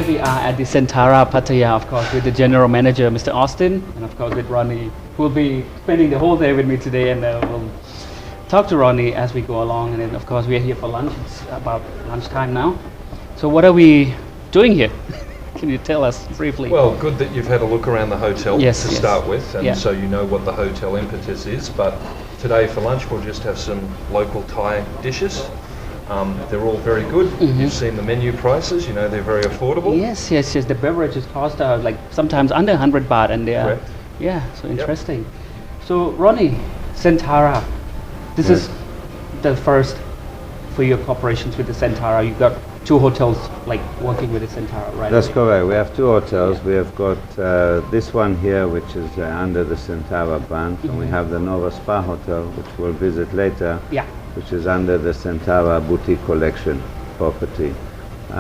we are at the Centara Pattaya, of course, with the general manager, Mr. Austin, and of course with Ronnie, who will be spending the whole day with me today, and we'll talk to Ronnie as we go along. And then, of course, we are here for lunch. It's about lunchtime now. So what are we doing here? Can you tell us briefly? Well, good that you've had a look around the hotel to start with, and Yeah. so you know what the hotel impetus is. But today for lunch we'll just have some local Thai dishes. They're all very good. You've seen the menu prices, you know they're very affordable. Yes. The beverages cost like sometimes under 100 baht, and they are, Correct. yeah, so interesting. So Ronnie, Centara, this is the first for your cooperations with the Centara. You've got 2 hotels like working with the Centara, right? That's correct. We have 2 hotels. We have got this one here, which is under the Centara brand, and we have the Nova Spa Hotel, which we'll visit later, Yeah. which is under the Centara Boutique Collection property.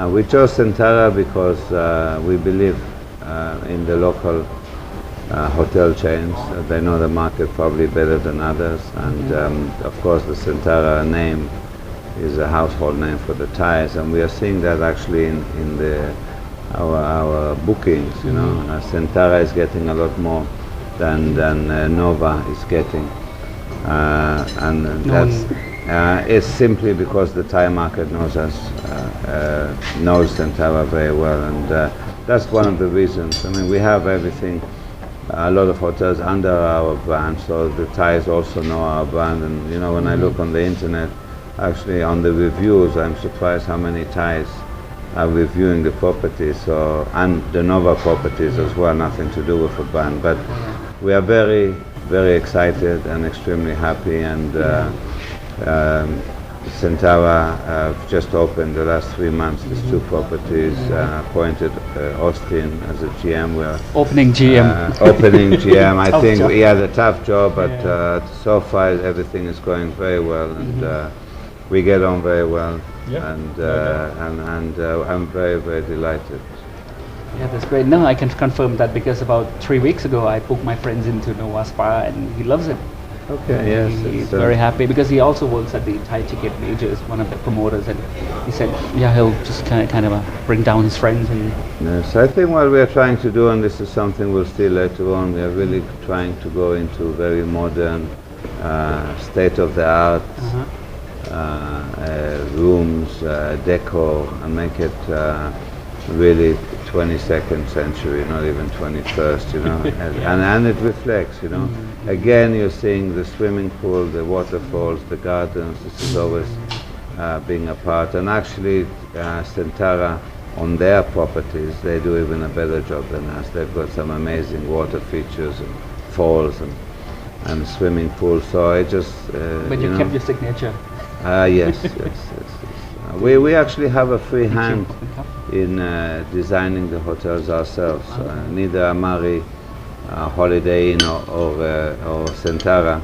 We chose Centara because we believe in the local hotel chains. They know the market probably better than others, and of course the Centara name is a household name for the Thais, and we are seeing that actually in our bookings. You know, Centara is getting a lot more than Nova is getting, and that's it's simply because the Thai market knows us, knows Centara very well, and that's one of the reasons. I mean, we have everything, a lot of hotels under our brand, so the Thais also know our brand. And you know, when I look on the internet, actually on the reviews, I'm surprised how many Thais are reviewing the properties, so, and the Nova properties as well, nothing to do with the brand. But we are very, very excited and extremely happy, and Centara have just opened the last 3 months these 2 properties, appointed Austin as a GM. We're Opening GM. Opening GM. I think job. he had a tough job, but so far everything is going very well, and we get on very well, and I'm very, very delighted. Yeah, that's great. No, I can confirm that because about 3 weeks ago I booked my friends into Nova Spa, and he loves it. Okay, yes. He's very happy because he also works at the Thai Ticket Majors, one of the promoters, and he said, yeah, he'll just kind of bring down his friends. And yes, I think what we are trying to do, and this is something we'll see later on, we are really trying to go into very modern, state-of-the-art rooms, decor, and make it really 22nd century, not even 21st, you know, and it reflects, you know. Again, you're seeing the swimming pool, the waterfalls, the gardens. This is always being a part, and actually Centara on their properties, they do even a better job than us. They've got some amazing water features and falls and swimming pools, so I just but you kept your signature. Yes. We actually have a free hand in designing the hotels ourselves. Neither Amari, Holiday Inn or Centara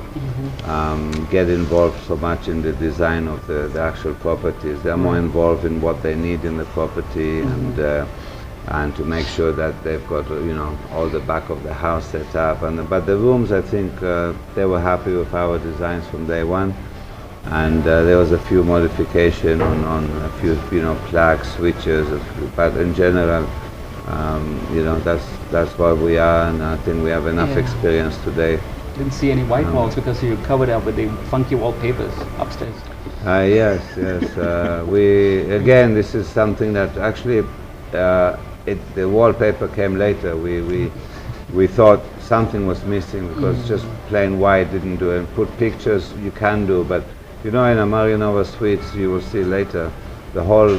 get involved so much in the design of the actual properties. They're more involved in what they need in the property, and to make sure that they've got, you know, all the back of the house set up. But the rooms, I think they were happy with our designs from day one. And there was a few modification on a few, you know, plaques, switches, but in general, you know, that's what we are, and I think we have enough experience today. Didn't see any white walls because you covered up with the funky wallpapers upstairs. Yes. Again, this is something that actually the wallpaper came later. We thought something was missing because just plain white didn't do it. Put pictures you can do, but you know, in a Marianova Suites, you will see later, the whole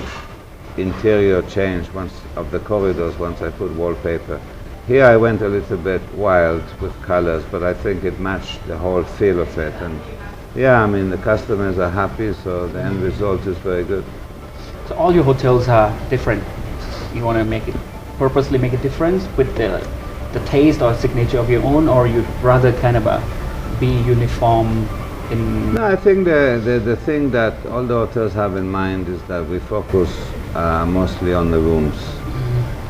interior changed of the corridors once I put wallpaper. Here I went a little bit wild with colors, but I think it matched the whole feel of it. And yeah, I mean, the customers are happy, so the end result is very good. So all your hotels are different. You want to purposely make a difference with the taste or signature of your own, or you'd rather kind of be uniform? No, I think the thing that all the hotels have in mind is that we focus mostly on the rooms.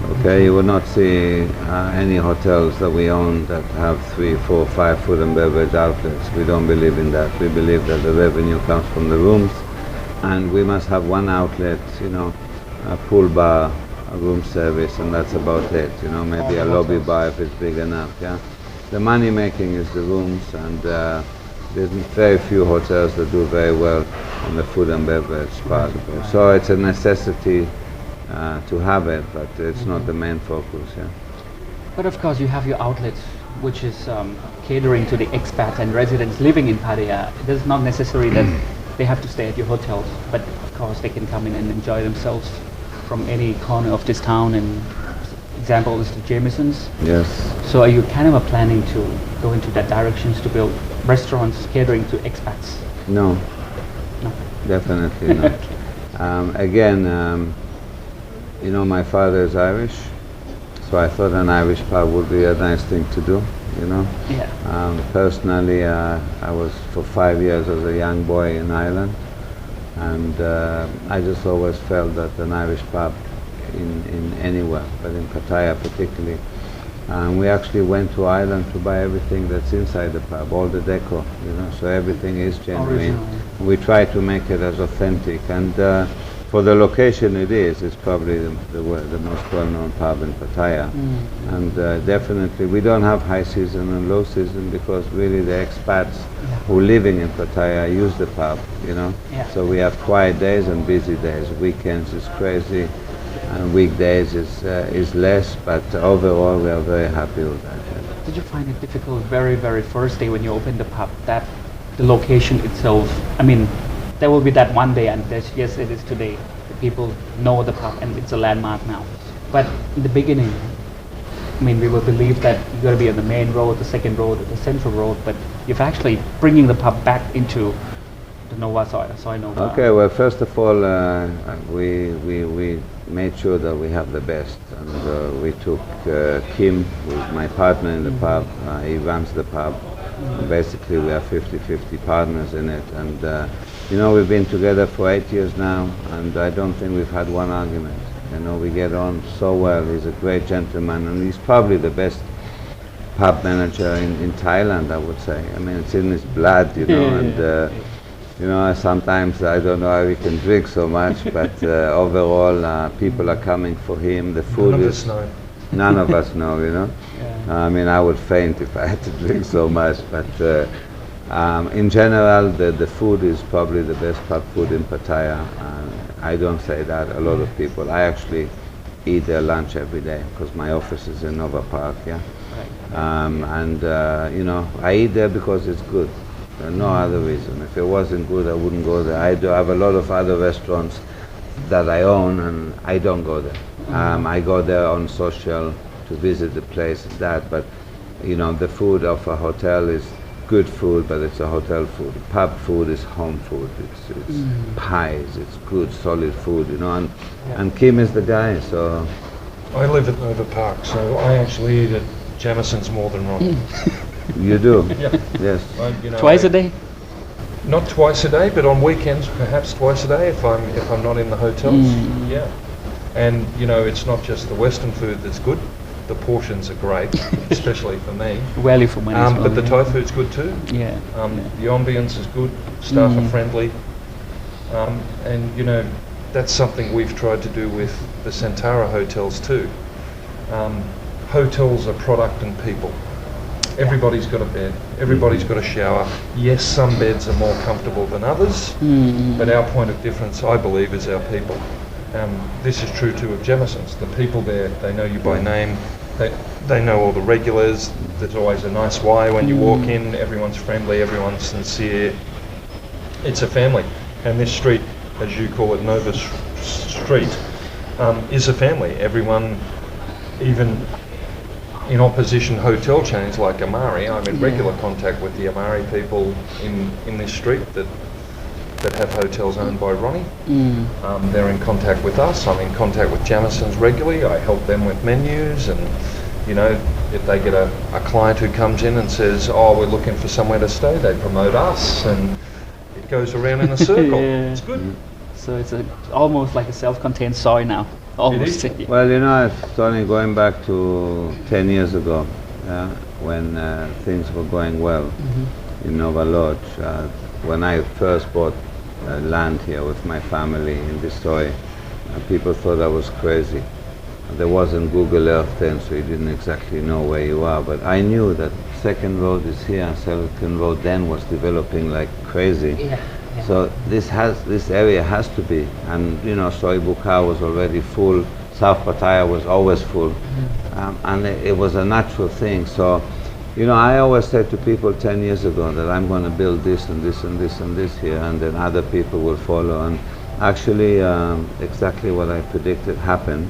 Okay, you will not see any hotels that we own that have 3, 4, 5 food and beverage outlets. We don't believe in that. We believe that the revenue comes from the rooms, and we must have one outlet, you know, a pool bar, a room service, and that's about it. You know, maybe a lobby bar if it's big enough. Yeah, the money making is the rooms, and there's very few hotels that do very well on the food and beverage part. So it's a necessity to have it, but it's not the main focus. Yeah. But of course, you have your outlets, which is catering to the expats and residents living in Pattaya. It is not necessary that they have to stay at your hotels, but of course they can come in and enjoy themselves from any corner of this town. And example is the Jamesons. Yes. So are you kind of planning to go into that directions to build restaurants catering to expats? No. No. Definitely not. Again, you know, my father is Irish, so I thought an Irish pub would be a nice thing to do. You know. Yeah. Personally, I was for 5 years as a young boy in Ireland, and I just always felt that an Irish pub in anywhere, but in Pattaya particularly. We actually went to Ireland to buy everything that's inside the pub, all the decor, you know, so everything is genuine. Original. We try to make it as authentic, and for the location it's probably the most well-known pub in Pattaya. And definitely we don't have high season and low season because really the expats who are living in Pattaya use the pub, you know. Yeah. So we have quiet days and busy days. Weekends is crazy, and weekdays is less, but overall we are very happy with that. Yeah. Did you find it difficult very first day when you opened the pub that the location itself, I mean, there will be that one day, and yes, it is today. The people know the pub and it's a landmark now. But in the beginning, I mean, we will believe that you're going to be on the main road, the second road, or the central road, but you're actually bringing the pub back into the Nova Soy Nova. Okay, well, first of all, we made sure that we have the best, and we took Kim, who's my partner in the pub. He runs the pub. Basically, we are 50-50 partners in it, and you know, we've been together for 8 years now, and I don't think we've had one argument. You know, we get on so well. He's a great gentleman, and he's probably the best pub manager in Thailand, I would say. I mean, it's in his blood, you know, and you know, sometimes I don't know how he can drink so much, but overall, people are coming for him. The food None of is... us know. None of us know, you know. I mean, I would faint if I had to drink so much, but in general, the food is probably the best pub food in Pattaya. I don't say that, a lot of people. I actually eat their lunch every day because my office is in Nova Park, yeah. And you know, I eat there because it's good. No other reason. If it wasn't good, I wouldn't go there. I do have a lot of other restaurants that I own, and I don't go there. I go there on social to visit the place, but you know, the food of a hotel is good food, but it's a hotel food. Pub food is home food. It's pies. It's good, solid food, you know. And Kim is the guy. So I live at Nova Park, so I actually eat at Jamison's more than Ron. you do? Yeah. Yes. You know, Twice a day? Not twice a day, but on weekends perhaps twice a day if I'm not in the hotels. Yeah. And you know, it's not just the Western food that's good. The portions are great, especially for me. Value for money as well, but the Thai food's good too. Yeah. The ambience is good. Staff are friendly. And you know, that's something we've tried to do with the Santara hotels too. Hotels are product and people. Everybody's got a bed, everybody's got a shower. Yes, some beds are more comfortable than others, but our point of difference, I believe, is our people. This is true too of Jamison's. The people there, they know you by name, they know all the regulars. There's always a nice way when you walk in, everyone's friendly, everyone's sincere. It's a family, and this street, as you call it, Nova Street, is a family. Everyone, even in opposition hotel chains like Amari, I'm in regular contact with the Amari people in this street that have hotels owned by Rony. They're in contact with us. I'm in contact with Jamison's regularly. I help them with menus, and you know, if they get a client who comes in and says, oh, we're looking for somewhere to stay, they promote us, and it goes around in a circle. It's good. So it's almost like a self-contained soy now. Almost. It is. well, you know, it's only going back to 10 years ago, when things were going well in Nova Lodge. When I first bought land here with my family in Bistoy, people thought I was crazy. there wasn't Google Earth then, so you didn't exactly know where you are. But I knew that Second Road is here. Second Road then was developing like crazy. Yeah. So this area has to be, and you know, Soy Buka was already full. South Pattaya was always full, and it was a natural thing. So, you know, I always said to people 10 years ago that I'm going to build this and this and this and this here, and then other people will follow. And actually, exactly what I predicted happened.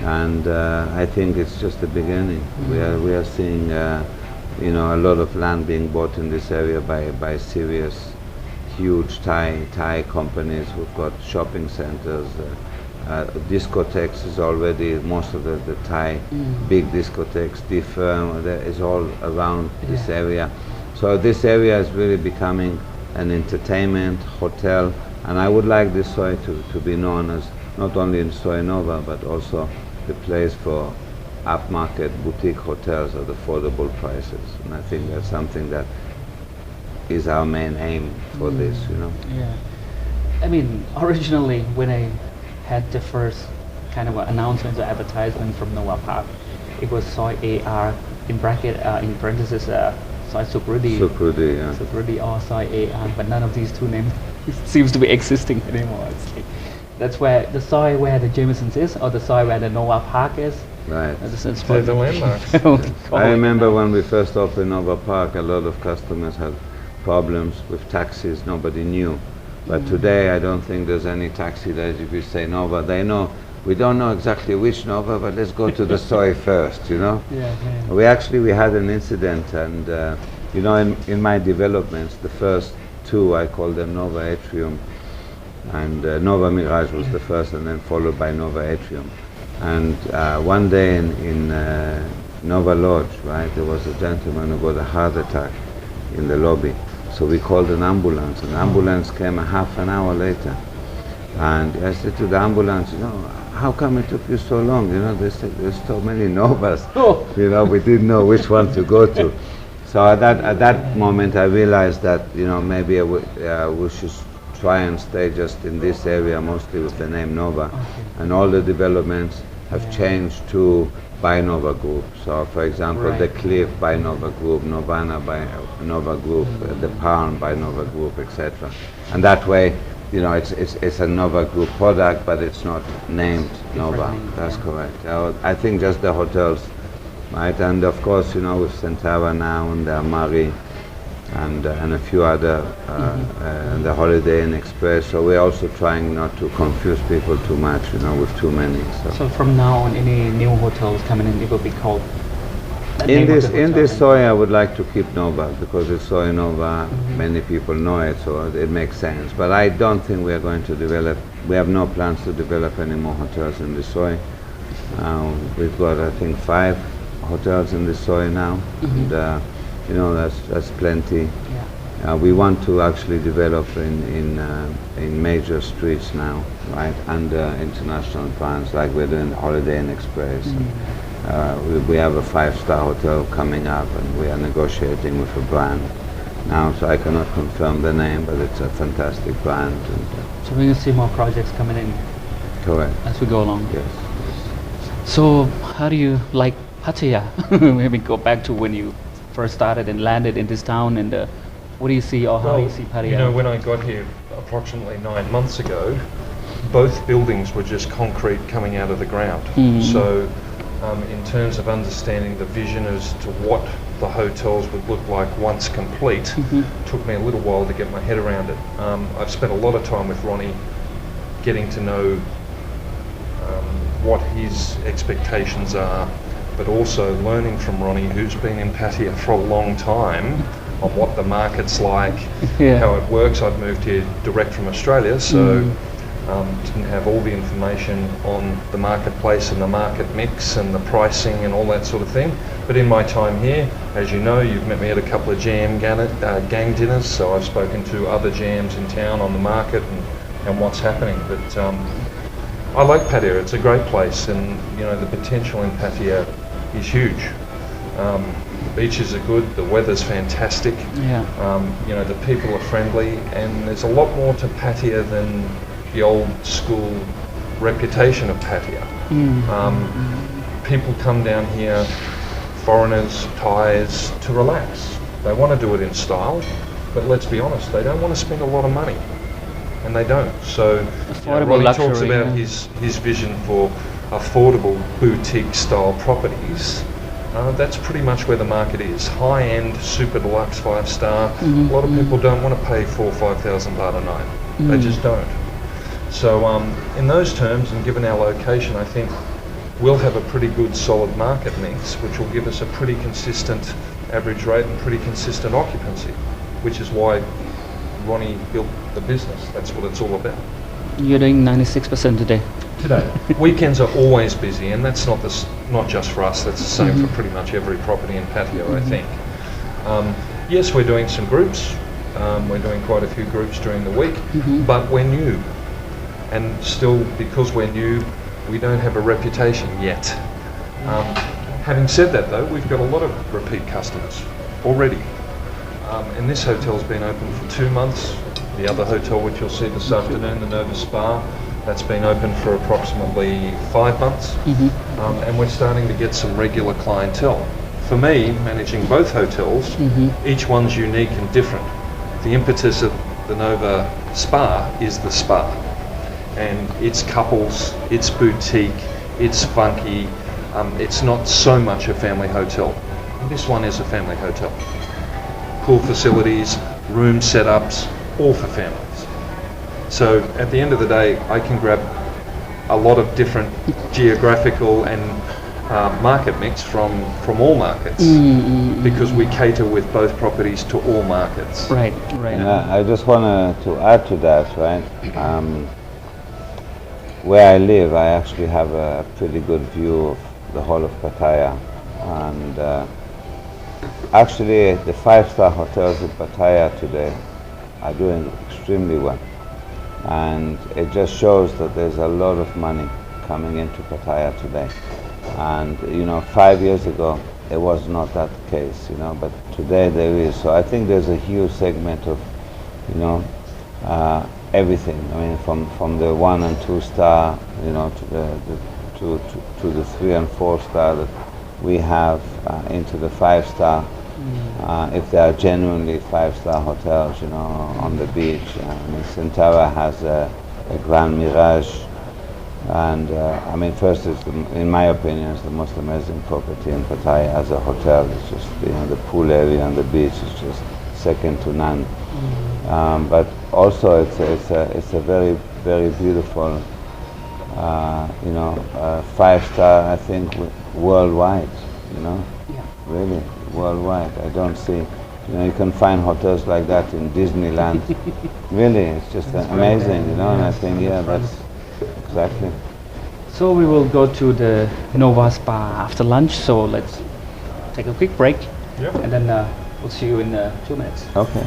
And I think it's just the beginning. We are seeing, you know, a lot of land being bought in this area by serious, huge Thai companies who've got shopping centers. Discotheques is already most of the Thai big discotheques. Different is all around this area. So this area is really becoming an entertainment hotel, and I would like this Soy to be known as not only in Soy Nova but also the place for upmarket boutique hotels at affordable prices. And I think that's something that is our main aim for this, you know. Yeah. I mean, originally when I had the first kind of announcement or advertisement from Nova Park, it was Soy AR in bracket in parentheses Soy Sukrudi. Sukrudi, yeah. Sukrudi or Soy AR, but none of these two names seems to be existing anymore. It's like, that's where the soy where the Jamesons is, or the soy where the Nova Park is. Right. They're the landmarks. I remember when we first opened Nova Park, a lot of customers had problems with taxis. Nobody knew. But today, I don't think there's any taxi that if you say Nova, they know. We don't know exactly which Nova, but let's go to the Soy first, you know? Yeah. We had an incident, and you know, in my developments, the first two, I call them Nova Atrium, and Nova Mirage was the first, and then followed by Nova Atrium. And one day in Nova Lodge, right, there was a gentleman who got a heart attack in the lobby. So we called an ambulance, and the ambulance came a half an hour later. And I said to the ambulance, you know, how come it took you so long? You know, they said there's so many Novas. You know, we didn't know which one to go to. So at that moment, I realized that, you know, maybe we should try and stay just in this area, mostly with the name Nova. And all the developments have changed to by Nova Group. So, for example, the Cliff by Nova Group, Novana by Nova Group, the Palm by Nova Group, etc. And that way, you know, it's a Nova Group product, but it's not named Nova. That's correct. I think just the hotels, right? And of course, you know, with Centara now and the Amari and a few other, and the Holiday Inn Express. So we're also trying not to confuse people too much, you know, with too many. So from now on, any new hotels coming in, it will be called. In this Soy, I would like to keep Nova because it's Soy Nova. Many people know it, so it makes sense. But I don't think we are going to develop. We have no plans to develop any more hotels in the Soy. We've got, I think, 5 hotels in the Soy now. And, you know, that's plenty. We want to actually develop in major streets now, right, under international brands, like we're doing the Holiday Inn Express. We have a 5-star hotel coming up, and we are negotiating with a brand now, so I cannot confirm the name, but it's a fantastic brand. And, so we're going to see more projects coming in. Correct. As we go along. Yes. So how do you like Pattaya? Maybe go back to when you first started and landed in this town, and what do you see, or how do you see Pattaya? You know, when I got here approximately 9 months ago, both buildings were just concrete coming out of the ground. So in terms of understanding the vision as to what the hotels would look like once complete, took me a little while to get my head around it. I've spent a lot of time with Rony getting to know what his expectations are, but also learning from Rony, who's been in Pattaya for a long time, on what the market's like, how it works. I've moved here direct from Australia, so didn't have all the information on the marketplace and the market mix and the pricing and all that sort of thing. But in my time here, as you know, you've met me at a couple of jam gang dinners, so I've spoken to other jams in town on the market and what's happening. But I like Pattaya. It's a great place, and you know, the potential in Pattaya is huge. The beaches are good, the weather's fantastic, you know, the people are friendly, and there's a lot more to Pattaya than the old school reputation of Pattaya. People come down here, foreigners, Thais, to relax. They want to do it in style, but let's be honest, they don't want to spend a lot of money, and they don't. So Ronnie talks about his vision for affordable boutique style properties. That's pretty much where the market is. High-end, super deluxe, 5-star. A lot of people don't want to pay 4,000 or 5,000 baht a night. They just don't. So in those terms, and given our location, I think we'll have a pretty good solid market mix, which will give us a pretty consistent average rate and pretty consistent occupancy, which is why Ronnie built the business. That's what it's all about. You're doing 96% today. Weekends are always busy, and that's not just for us, that's the same for pretty much every property in patio, I think. Yes, we're doing some groups. We're doing quite a few groups during the week, but we're new. And still, because we're new, we don't have a reputation yet. Having said that though, we've got a lot of repeat customers already. And this hotel's been open for 2 months. The other hotel, which you'll see this afternoon, the Nova Spa, that's been open for approximately 5 months. And we're starting to get some regular clientele. For me, managing both hotels, each one's unique and different. The impetus of the Nova Spa is the spa. And it's couples, it's boutique, it's funky, it's not so much a family hotel. This one is a family hotel. Pool facilities, room setups, all for families. So at the end of the day, I can grab a lot of different geographical and market mix from all markets because we cater with both properties to all markets. Right. Yeah, I just want to add to that, right? Where I live, I actually have a pretty good view of the whole of Pattaya, and actually the 5-star hotels in Pattaya today are doing extremely well, and it just shows that there's a lot of money coming into Pattaya today. And 5 years ago it was not that case, but today there is. So I think there's a huge segment of everything. I mean, from the 1 and 2 star, to the 3 and 4 star that we have, into the 5-star. If they are genuinely 5-star hotels, on the beach. I mean, Sentara has a Grand Mirage, and I mean, first, in my opinion, it's the most amazing property in Pattaya as a hotel. It's just the pool area and the beach is just second to none. But also, it's a very, very beautiful, 5-star. I think worldwide. Really worldwide. I don't see. You can find hotels like that in Disneyland. Really, it's just amazing. And I think that's exactly. So we will go to the Nova Spa after lunch. So let's take a quick break, and then we'll see you in 2 minutes. Okay.